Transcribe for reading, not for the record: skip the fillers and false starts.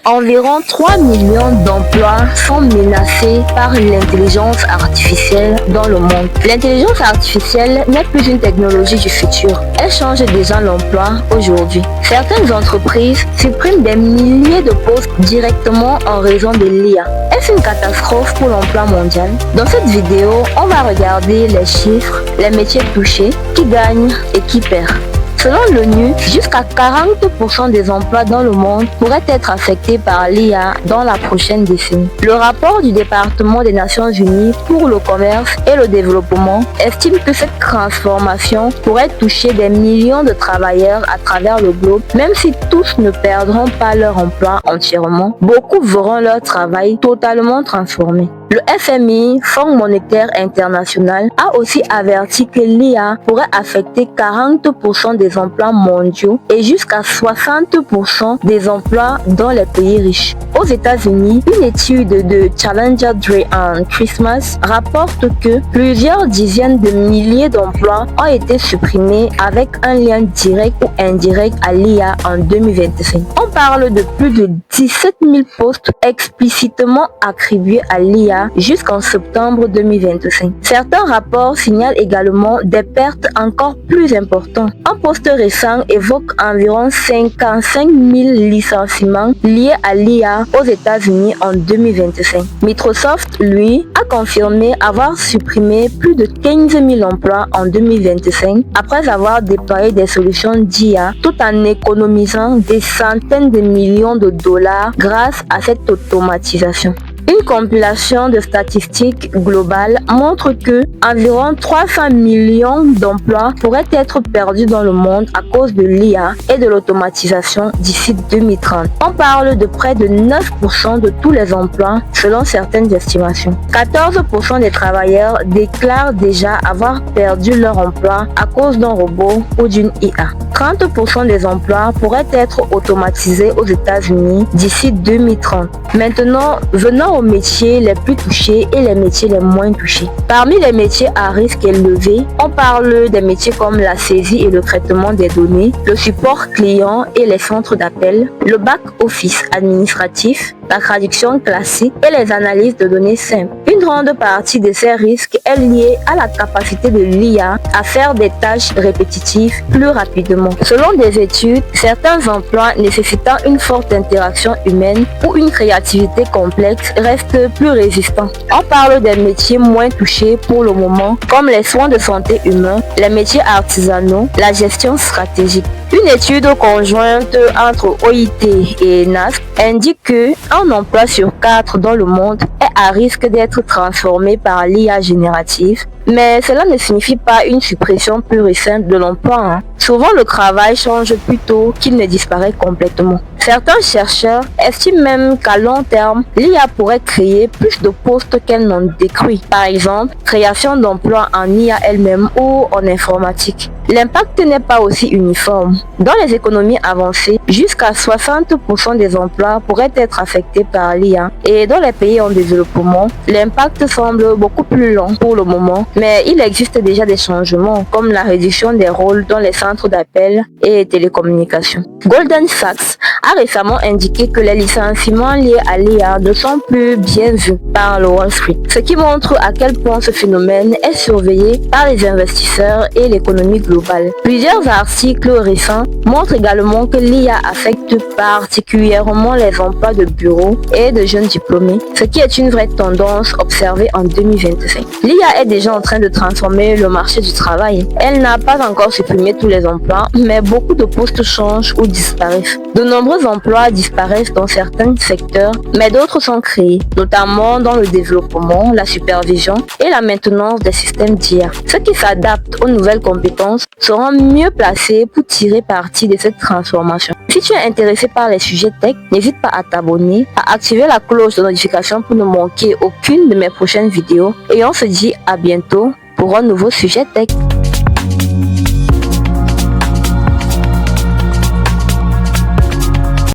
environ 3 millions d'emplois sont menacés par l'intelligence artificielle dans le monde. L'intelligence artificielle n'est plus une technologie du futur. Elle change déjà l'emploi aujourd'hui. Certaines entreprises suppriment des milliers de postes directement en raison de l'IA. Est-ce une catastrophe pour l'emploi mondial? Dans cette vidéo, on va regarder les chiffres, les métiers touchés, qui gagnent et qui perdent. Selon l'ONU, jusqu'à 40% des emplois dans le monde pourraient être affectés par l'IA dans la prochaine décennie. Le rapport du département des Nations Unies pour le commerce et le développement estime que cette transformation pourrait toucher des millions de travailleurs à travers le globe. Même si tous ne perdront pas leur emploi entièrement, beaucoup verront leur travail totalement transformé. Le FMI, Fonds monétaire international, a aussi averti que l'IA pourrait affecter 40% des emplois mondiaux et jusqu'à 60% des emplois dans les pays riches. Aux États-Unis, une étude de Challenger Day and Christmas rapporte que plusieurs dizaines de milliers d'emplois ont été supprimés avec un lien direct ou indirect à l'IA en 2025. On parle de plus de 17 000 postes explicitement attribués à l'IA jusqu'en septembre 2025. Certains rapports signalent également des pertes encore plus importantes. Un poste récent évoque environ 55 000 licenciements liés à l'IA aux États-Unis en 2025. Microsoft, lui, a confirmé avoir supprimé plus de 15 000 emplois en 2025 après avoir déployé des solutions d'IA tout en économisant des centaines de millions de dollars grâce à cette automatisation. Une compilation de statistiques globales montre que environ 300 millions d'emplois pourraient être perdus dans le monde à cause de l'IA et de l'automatisation d'ici 2030. On parle de près de 9% de tous les emplois selon certaines estimations. 14% des travailleurs déclarent déjà avoir perdu leur emploi à cause d'un robot ou d'une IA. 30% des emplois pourraient être automatisés aux États-Unis d'ici 2030. Maintenant, venons aux métiers les plus touchés et les métiers les moins touchés. Parmi les métiers à risque élevé, on parle des métiers comme la saisie et le traitement des données, le support client et les centres d'appel, le back-office administratif, la traduction classique et les analyses de données simples. Une grande partie de ces risques est liée à la capacité de l'IA à faire des tâches répétitives plus rapidement. Selon des études, certains emplois nécessitant une forte interaction humaine ou une créativité complexe restent plus résistants. On parle des métiers moins touchés pour le moment, comme les soins de santé humains, les métiers artisanaux, la gestion stratégique. Une étude conjointe entre OIT et NASP indique qu'un emploi sur 4 dans le monde est à risque d'être transformé par l'IA générative. Mais cela ne signifie pas une suppression pure et simple de l'emploi. Souvent, le travail change plutôt qu'il ne disparaît complètement. Certains chercheurs estiment même qu'à long terme, l'IA pourrait créer plus de postes qu'elle n'en détruit. Par exemple, création d'emplois en IA elle-même ou en informatique. L'impact n'est pas aussi uniforme. Dans les économies avancées, jusqu'à 60% des emplois pourraient être affectés par l'IA. Et dans les pays en développement, l'impact semble beaucoup plus lent pour le moment. Mais il existe déjà des changements, comme la réduction des rôles dans les centres d'appel et télécommunications. Goldman Sachs a récemment indiqué que les licenciements liés à l'IA ne sont plus bien vus par le Wall Street, ce qui montre à quel point ce phénomène est surveillé par les investisseurs et l'économie globale. Plusieurs articles récents montrent également que l'IA affecte particulièrement les emplois de bureau et de jeunes diplômés, ce qui est une vraie tendance observée en 2025. L'IA est déjà en train de transformer le marché du travail. Elle n'a pas encore supprimé tous les emplois, mais beaucoup de postes changent ou disparaissent. De nombreux emplois disparaissent dans certains secteurs, mais d'autres sont créés, notamment dans le développement, la supervision et la maintenance des systèmes d'IA. Ceux qui s'adaptent aux nouvelles compétences seront mieux placés pour tirer parti de cette transformation. Si tu es intéressé par les sujets tech, n'hésite pas à t'abonner, à activer la cloche de notification pour ne manquer aucune de mes prochaines vidéos. Et on se dit à bientôt pour un nouveau sujet tech.